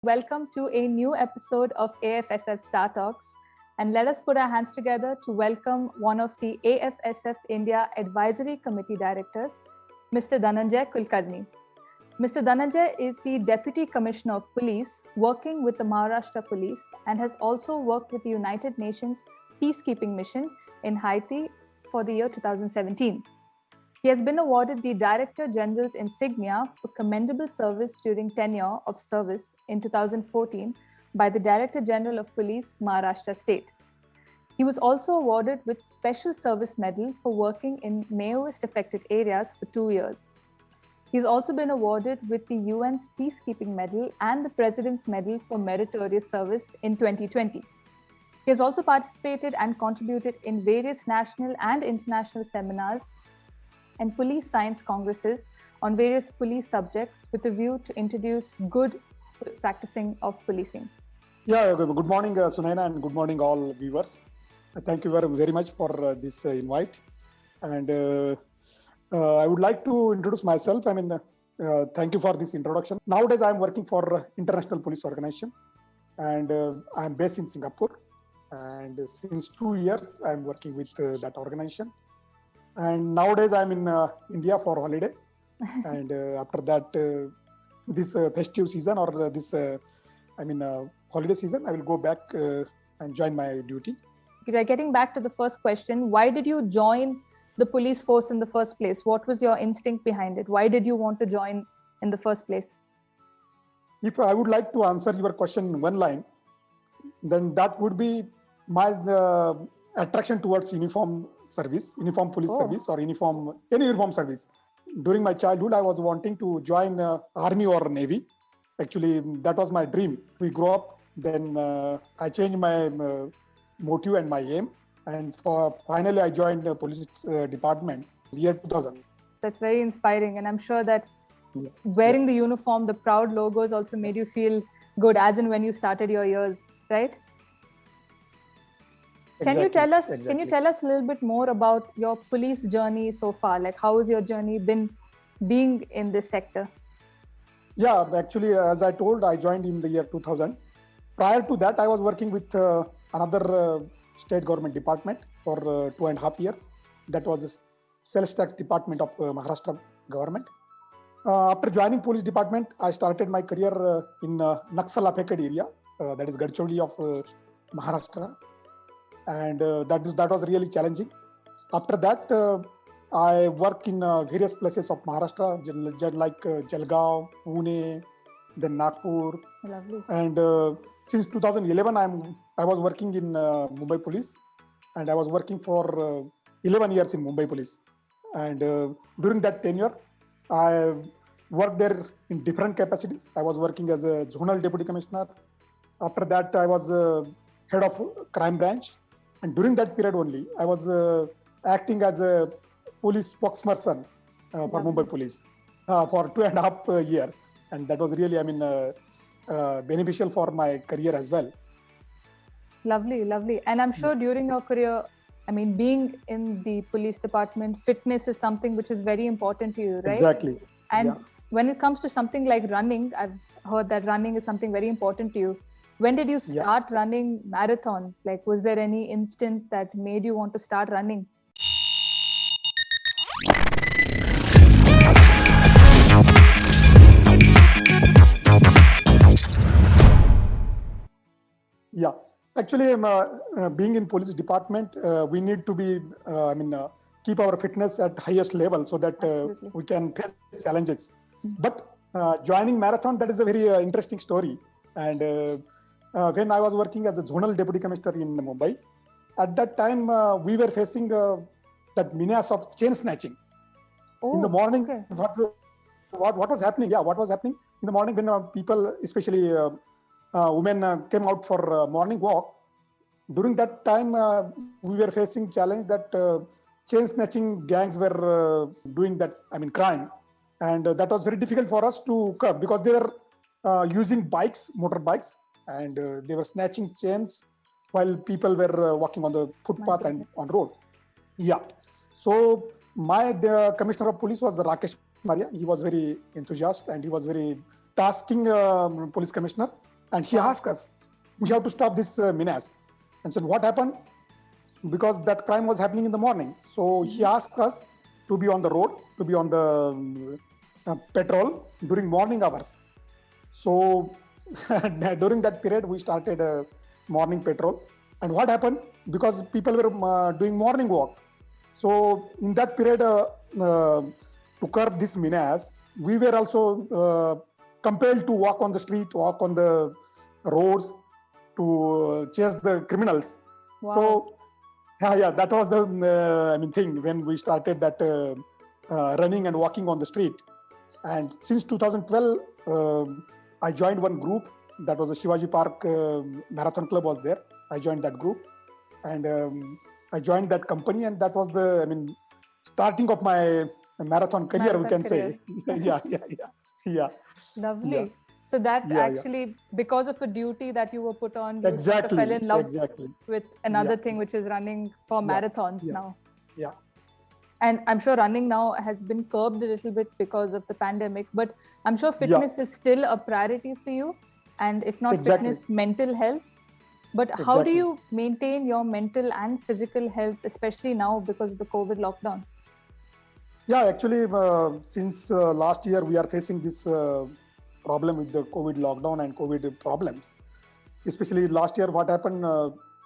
Welcome to a new episode of AFSF Star Talks. And let us put our hands together to welcome one of the AFSF India Advisory Committee Directors, Mr. DHANANJAY KULKARNI. Mr. DHANANJAY is the Deputy Commissioner of Police working with the Maharashtra Police and has also worked with the United Nations Peacekeeping Mission in Haiti for the year 2017. He has been awarded the Director General's insignia for commendable service during tenure of service in 2014 by the Director General of Police, Maharashtra State. He was also awarded with Special Service Medal for working in Maoist affected areas for 2 years. He's also been awarded with the UN's Peacekeeping Medal and the President's Medal for Meritorious Service in 2020. He has also participated and contributed in various national and international seminars and police science congresses on various police subjects with a view to introduce good practicing of policing. Yeah, good morning, Sunaina, and good morning, all viewers. Thank you very much for this invite. And I would like to introduce myself. Thank you for this introduction. Nowadays, I'm working for International Police Organization, and I'm based in Singapore. And since 2 years, I'm working with that organization. And nowadays I'm in India for holiday. And after that, this festive season or this, holiday season, I will go back and join my duty. Getting back to the first question, why did you join the police force in the first place? What was your instinct behind it? Why did you want to join in the first place? If I would like to answer your question in one line, then that would be my attraction towards uniform service, uniform police service or any uniform service. During my childhood, I was wanting to join army or navy. Actually, that was my dream. We grew up, then I changed my motive and my aim. And finally, I joined the police department year 2000. That's very inspiring. And I'm sure that wearing the uniform, the proud logos also made you feel good as in when you started your years, right? Can you tell us a little bit more about your police journey so far? Like, how has your journey been being in this sector? Yeah, actually, as I told, I joined in the year 2000. Prior to that, I was working with another state government department for 2.5 years. That was the sales tax department of Maharashtra government. After joining police department, I started my career in Naxal affected area, that is Gadcholi of Maharashtra. And that was really challenging. After that, I worked in various places of Maharashtra, like Jalgaon, Pune, then Nagpur. Lovely. And since 2011, I was working in Mumbai Police, and I was working for 11 years in Mumbai Police. And during that tenure, I worked there in different capacities. I was working as a zonal deputy commissioner. After that, I was head of crime branch. And during that period only, I was acting as a police spokesperson for Mumbai Police for 2.5 years. And that was really, beneficial for my career as well. Lovely, lovely. And I'm sure during your career, being in the police department, fitness is something which is very important to you, right? Exactly. And when it comes to something like running, I've heard that running is something very important to you. When did you start running marathons? Like, was there any instant that made you want to start running? Yeah, actually, being in police department, we need to be, keep our fitness at highest level so that we can face challenges. But joining marathon, that is a very interesting story. And when I was working as a zonal deputy commissioner in Mumbai, at that time we were facing that menace of chain snatching. In the morning, what was happening? Yeah, what was happening in the morning when people, especially women, came out for morning walk. During that time, we were facing challenge that chain snatching gangs were doing that. Crime, and that was very difficult for us to curb because they were using motorbikes. And they were snatching chains while people were walking on the footpath and on road. Yeah. So my commissioner of police was Rakesh Maria. He was very enthusiastic and he was very tasking police commissioner. And he asked us, we have to stop this menace. And said, what happened? Because that crime was happening in the morning. So he asked us to be on the road, to be on the patrol during morning hours. So during that period, we started a morning patrol. And what happened? Because people were doing morning walk. So in that period, to curb this menace, we were also compelled to walk on the street, walk on the roads to chase the criminals. Wow. So that was the thing when we started that running and walking on the street. And since 2012, I joined one group. That was the Shivaji Park Marathon Club was there. I joined that group, and I joined that company, and that was the starting of my marathon career. We can say, yeah. Lovely. Yeah. So that actually, because of a duty that you were put on, you sort of fell in love with another thing, which is running for marathons now. Yeah. And I'm sure running now has been curbed a little bit because of the pandemic, but I'm sure fitness is still a priority for you. And if not fitness, mental health. But how do you maintain your mental and physical health, especially now because of the COVID lockdown? Yeah, actually, since last year, we are facing this problem with the COVID lockdown and COVID problems. Especially last year, what happened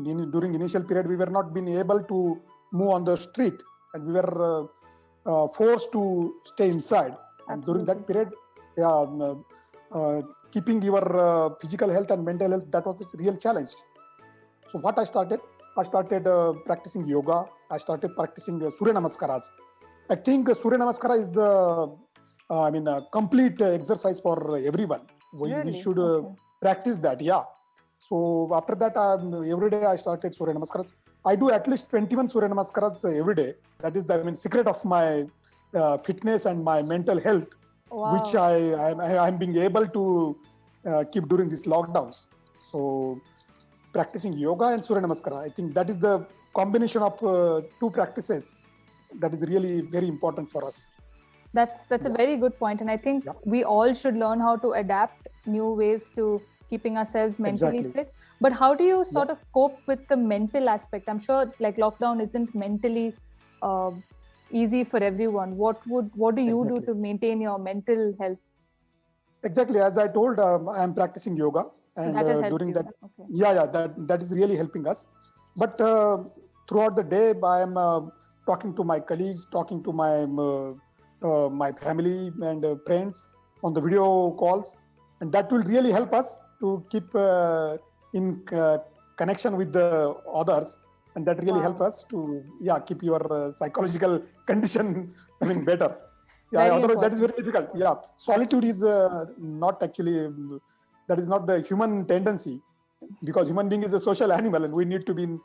during initial period, we were not being able to move on the street, and we were forced to stay inside. And during that period, keeping your physical health and mental health, that was the real challenge. So what I started practicing yoga. I started practicing Surya Namaskaras. I think Surya Namaskara is the complete exercise for everyone. We should practice that. Yeah. So after that, every day I started Surya Namaskaras. I do at least 21 Surya Namaskaras every day. That is the secret of my fitness and my mental health, which I'm being able to keep during these lockdowns. So practicing yoga and Surya Namaskara, I think that is the combination of two practices that is really very important for us. That's a very good point. And I think we all should learn how to adapt new ways to keeping ourselves mentally fit. But how do you sort of cope with the mental aspect? I'm sure like lockdown isn't mentally easy for everyone. What do you do to maintain your mental health? Exactly. As I told, I'm practicing yoga. And during that, that is really helping us. But throughout the day, I am talking to my colleagues, talking to my family and friends on the video calls, and that will really help us to keep in connection with the others, and that really help us to keep your psychological condition better. Otherwise that is very difficult. Solitude is not actually. That is not the human tendency, because human being is a social animal and we need to be in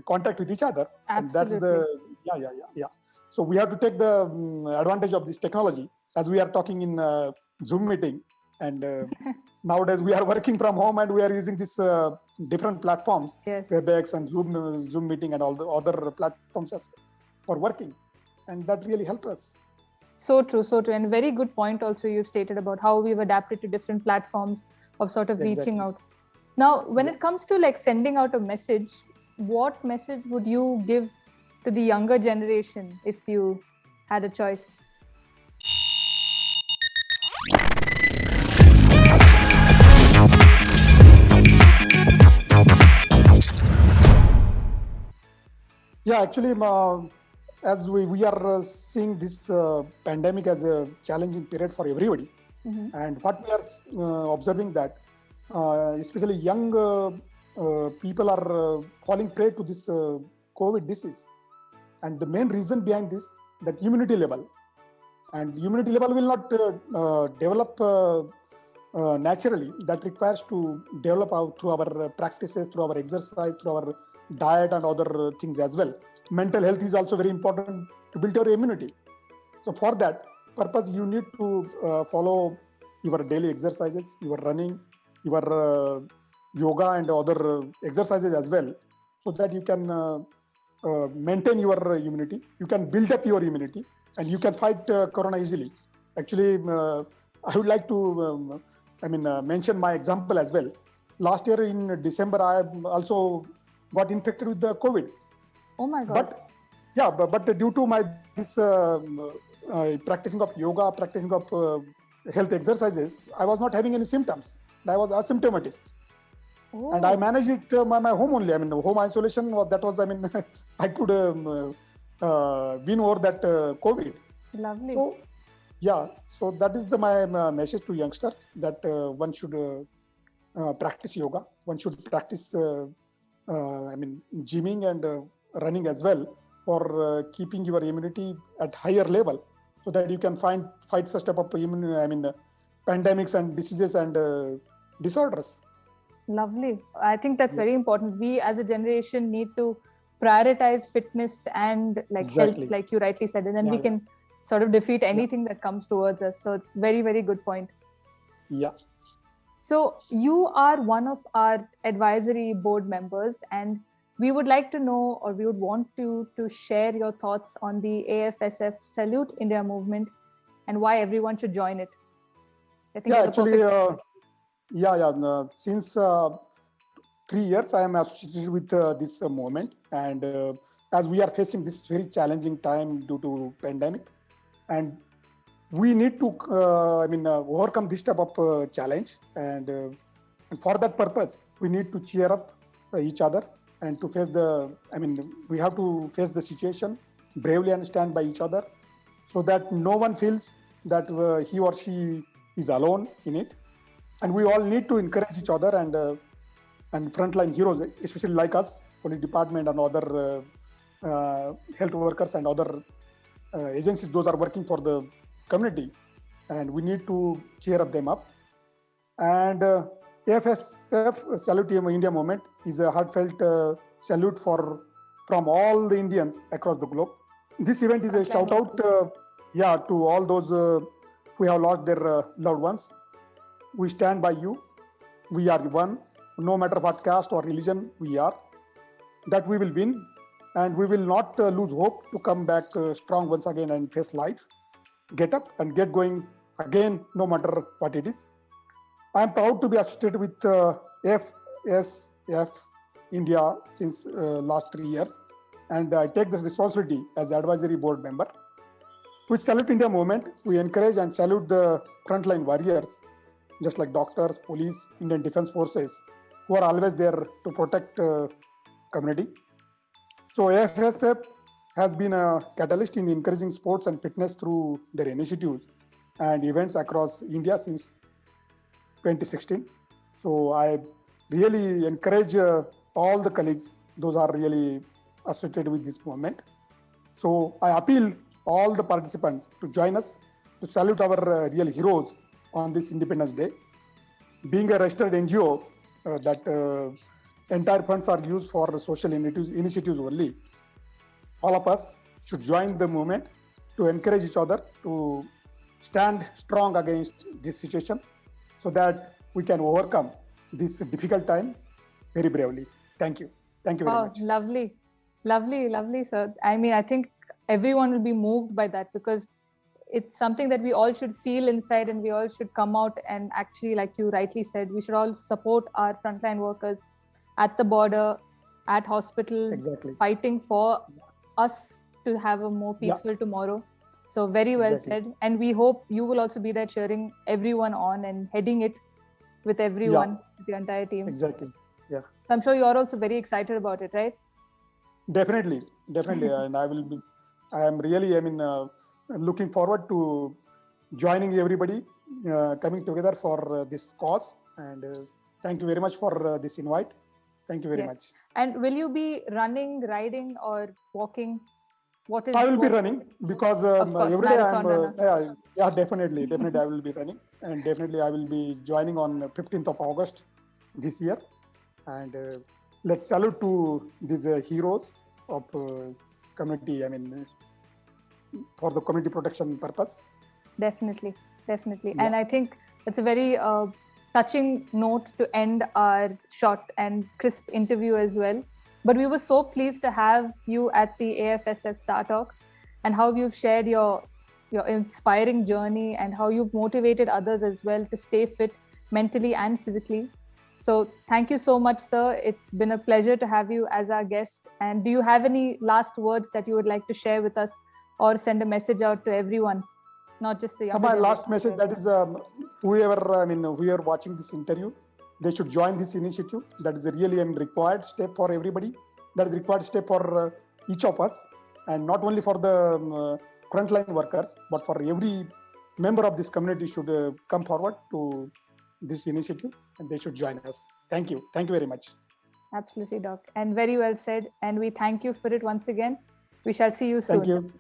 contact with each other. Absolutely. And that's the, So we have to take the advantage of this technology, as we are talking in Zoom meeting. And nowadays we are working from home and we are using this different platforms, WebEx and Zoom meeting and all the other platforms for working. And that really helps us. So true. And very good point also you've stated about how we've adapted to different platforms of sort of reaching out. Now, when it comes to like sending out a message, what message would you give to the younger generation if you had a choice? Yeah, actually, as we are seeing this pandemic as a challenging period for everybody. And what we are observing that especially young people are falling prey to this COVID disease. And the main reason behind this, that immunity level. And immunity level will not develop naturally. That requires to develop through our practices, through our exercise, through our diet and other things as well. Mental health is also very important to build your immunity. So for that purpose, you need to follow your daily exercises, your running, your yoga and other exercises as well, so that you can maintain your immunity. You can build up your immunity and you can fight corona easily. Actually, I would like to mention my example as well. last year in December, I also got infected with the COVID. Oh my God. But yeah, but due to my this practicing of yoga, practicing of health exercises, I was not having any symptoms. I was asymptomatic. Oh. And I managed it my home only. I mean, home isolation that was, I mean, I could win over that COVID. Lovely. So, yeah, so that is my message to youngsters, that one should practice yoga. One should practice, gymming and running as well, for keeping your immunity at higher level, so that you can fight such type of pandemics and diseases and disorders. Lovely. I think that's very important. We as a generation need to prioritize fitness and health, like you rightly said, and then we can sort of defeat anything that comes towards us. So very, very good point. Yeah. So you are one of our advisory board members, and we would like to know, or we would want to share your thoughts on the AFSF Salute India movement and why everyone should join it. I think since 3 years I am associated with this movement, and as we are facing this very challenging time due to pandemic, and we need to overcome this type of challenge, and for that purpose we need to cheer up each other, and to face we have to face the situation bravely and stand by each other, so that no one feels that he or she is alone in it. And we all need to encourage each other, and frontline heroes, especially like us, police department and other health workers and other agencies, those are working for the community, and we need to cheer them up. And AFSF Salute India movement is a heartfelt salute from all the Indians across the globe. This event is a shout out to all those who have lost their loved ones. We stand by you. We are one. No matter what caste or religion we are, that we will win, and we will not lose hope to come back strong once again and face life. Get up and get going again, no matter what it is. I am proud to be associated with AFSF India since last 3 years, and I take this responsibility as advisory board member. With Salute India movement, we encourage and salute the frontline warriors, just like doctors, police, Indian Defence Forces, who are always there to protect community. So AFSF has been a catalyst in encouraging sports and fitness through their initiatives and events across India since 2016. So I really encourage all the colleagues, those are really associated with this movement. So I appeal all the participants to join us to salute our real heroes on this Independence Day. Being a registered NGO, that entire funds are used for social initiatives only. All of us should join the movement to encourage each other to stand strong against this situation, so that we can overcome this difficult time very bravely. Thank you. Thank you very much. Lovely. Lovely, lovely, sir. I mean, I think everyone will be moved by that, because it's something that we all should feel inside, and we all should come out and actually, like you rightly said, we should all support our frontline workers at the border, at hospitals, fighting for us to have a more peaceful tomorrow. So very well said. And we hope you will also be there cheering everyone on and heading it with everyone, the entire team. Exactly. Yeah. So I'm sure you're also very excited about it, right? Definitely. And I am really, looking forward to joining everybody, coming together for this cause. And thank you very much for this invite. Thank you very much. And will you be running, riding, or walking? I will be running, because every day definitely I will be running, and definitely I will be joining on 15th of August this year. And let's salute to these heroes of community, for the community protection purpose. Definitely. And I think it's a very touching note to end our short and crisp interview as well. But we were so pleased to have you at the AFSF Star Talks, and how you've shared your inspiring journey, and how you've motivated others as well to stay fit mentally and physically. So thank you so much, sir. It's been a pleasure to have you as our guest. And do you have any last words that you would like to share with us or send a message out to everyone, not just the younger My generation? last message that is whoever watching this interview, they should join this initiative. That is really a required step for everybody. That is a required step for each of us, and not only for the frontline workers, but for every member of this community should come forward to this initiative, and they should join us. Thank you. Thank you very much. Absolutely, Doc. And very well said. And we thank you for it once again. We shall see you soon. Thank you.